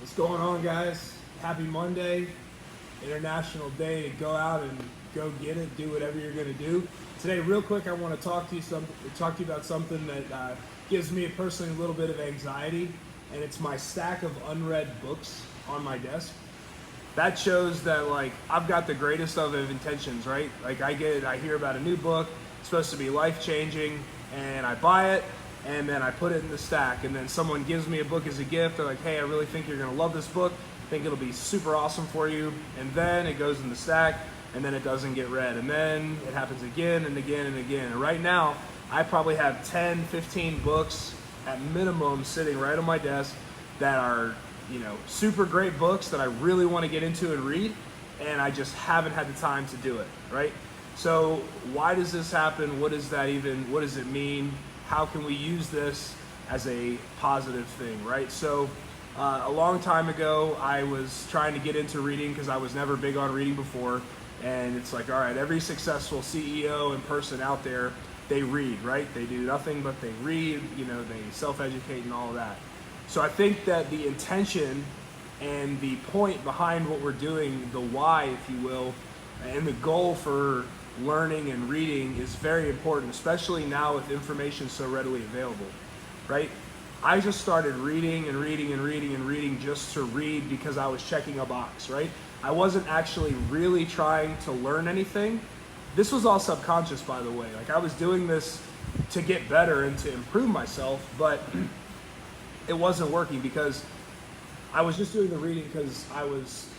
What's going on, guys? Happy Monday, International Day to go out and go get it, do whatever you're going to do. Today, real quick, I want to talk to you about something that gives me personally a little bit of anxiety, and it's my stack of unread books on my desk. That shows that I've got the greatest of intentions, right? I hear about a new book, it's supposed to be life-changing, and I buy it, and then I put it in the stack, and then someone gives me a book as a gift. They're like, hey, I really think you're gonna love this book. I think it'll be super awesome for you. And then it goes in the stack, and then it doesn't get read. And then it happens again and again and again. And right now, I probably have 10, 15 books at minimum sitting right on my desk that are, super great books that I really wanna get into and read, and I just haven't had the time to do it, right? So why does this happen? What does it mean? How can we use this as a positive thing, right? So a long time ago, I was trying to get into reading because I was never big on reading before. And it's like, all right, every successful CEO and person out there, they read, right? They do nothing but they read, they self-educate and all of that. So I think that the intention and the point behind what we're doing, the why, if you will, and the goal for learning and reading is very important, especially now with information so readily available, right? I just started reading and reading and reading and reading just to read because I was checking a box, right? I wasn't actually really trying to learn anything. This was all subconscious, by the way. I was doing this to get better and to improve myself, but it wasn't working because I was just doing the reading because I was,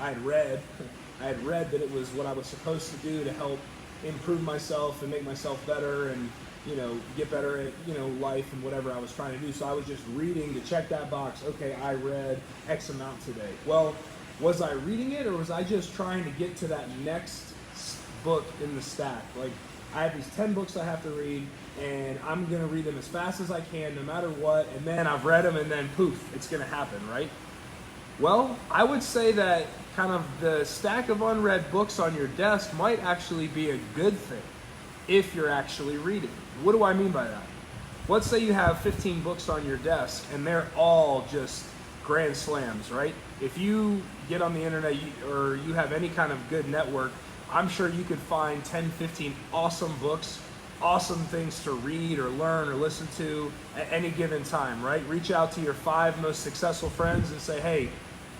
I had read that it was what I was supposed to do to help improve myself and make myself better and, get better at, life and whatever I was trying to do. So I was just reading to check that box. Okay, I read X amount today. Well, was I reading it or was I just trying to get to that next book in the stack? I have these 10 books I have to read and I'm going to read them as fast as I can no matter what. And then I've read them and then poof, it's going to happen, right? Well, I would say that kind of the stack of unread books on your desk might actually be a good thing if you're actually reading. What do I mean by that? Let's say you have 15 books on your desk and they're all just grand slams, right? If you get on the internet or you have any kind of good network, I'm sure you could find 10, 15 awesome books, awesome things to read or learn or listen to at any given time, right? Reach out to your 5 most successful friends and say, hey,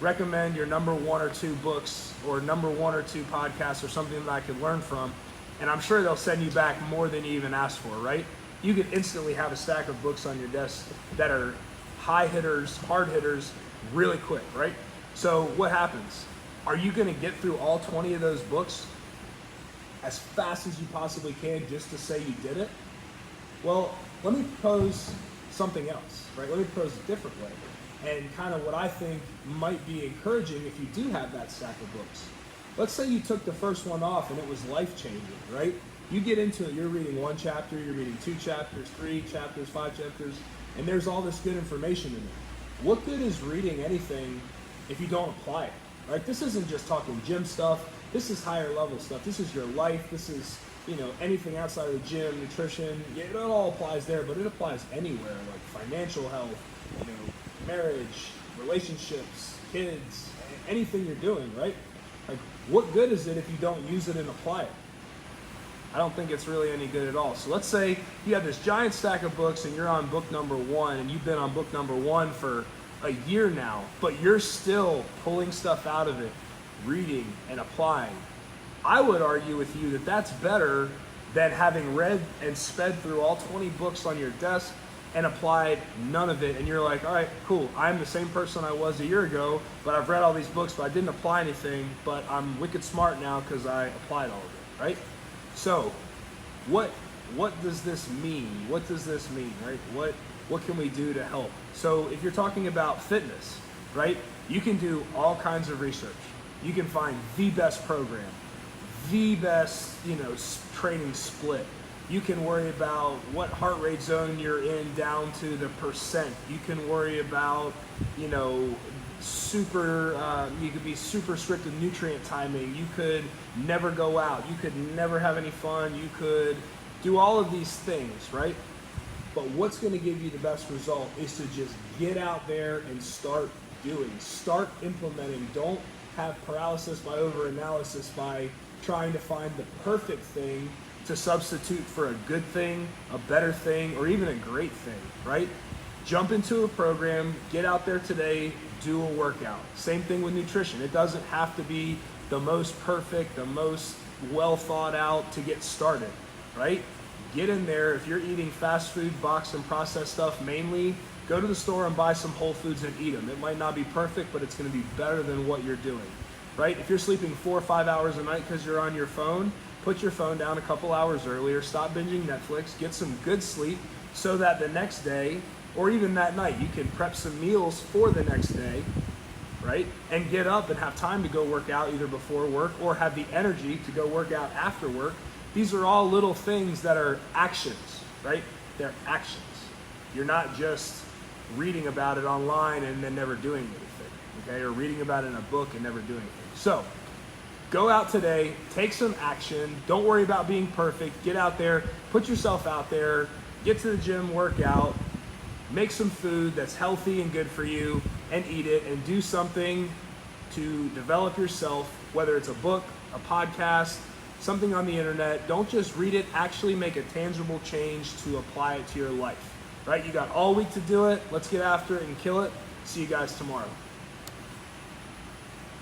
recommend your number 1 or 2 books or number 1 or 2 podcasts or something that I could learn from. And I'm sure they'll send you back more than you even asked for, right? You could instantly have a stack of books on your desk that are high hitters, hard hitters, really quick, right? So what happens? Are you gonna get through all 20 of those books as fast as you possibly can just to say you did it? Well, let me propose something else, right? Let me propose a different way. And kind of what I think might be encouraging if you do have that stack of books. Let's say you took the first one off and it was life-changing, right? You get into it, you're reading 1 chapter, you're reading 2 chapters, 3 chapters, 5 chapters, and there's all this good information in it. What good is reading anything if you don't apply it, right? This isn't just talking gym stuff. This is higher level stuff. This is your life. This is, anything outside of the gym, nutrition. Yeah, it all applies there, but it applies anywhere, like financial health, marriage, relationships, kids, anything you're doing, right? What good is it if you don't use it and apply it? I don't think it's really any good at all. So let's say you have this giant stack of books and you're on book number 1 and you've been on book number 1 for a year now, but you're still pulling stuff out of it, reading and applying. I would argue with you that that's better than having read and sped through all 20 books on your desk and applied none of it, and you're like, all right, cool, I'm the same person I was a year ago, but I've read all these books, but I didn't apply anything, but I'm wicked smart now because I applied all of it, right? So, what does this mean? What does this mean, right? What can we do to help? So, if you're talking about fitness, right, you can do all kinds of research. You can find the best program, the best, training split. You can worry about what heart rate zone you're in down to the percent. You can worry about, you could be super strict with nutrient timing. You could never go out. You could never have any fun. You could do all of these things, right? But what's going to give you the best result is to just get out there and start doing. Start implementing. Don't have paralysis by overanalysis by trying to find the perfect thing to substitute for a good thing, a better thing, or even a great thing, right? Jump into a program, get out there today, do a workout. Same thing with nutrition. It doesn't have to be the most perfect, the most well thought out to get started, right? Get in there. If you're eating fast food, boxed and processed stuff mainly, go to the store and buy some whole foods and eat them. It might not be perfect, but it's going to be better than what you're doing, right? If you're sleeping 4 or 5 hours a night because you're on your phone, put your phone down a couple hours earlier, stop binging Netflix, get some good sleep so that the next day, or even that night, you can prep some meals for the next day, right? And get up and have time to go work out either before work or have the energy to go work out after work. These are all little things that are actions, right? They're actions. You're not just reading about it online and then never doing anything, okay? Or reading about it in a book and never doing anything. So go out today, take some action. Don't worry about being perfect. Get out there, put yourself out there, get to the gym, work out, make some food that's healthy and good for you and eat it, and do something to develop yourself, whether it's a book, a podcast, something on the internet. Don't just read it, actually make a tangible change to apply it to your life, right? You got all week to do it. Let's get after it and kill it. See you guys tomorrow.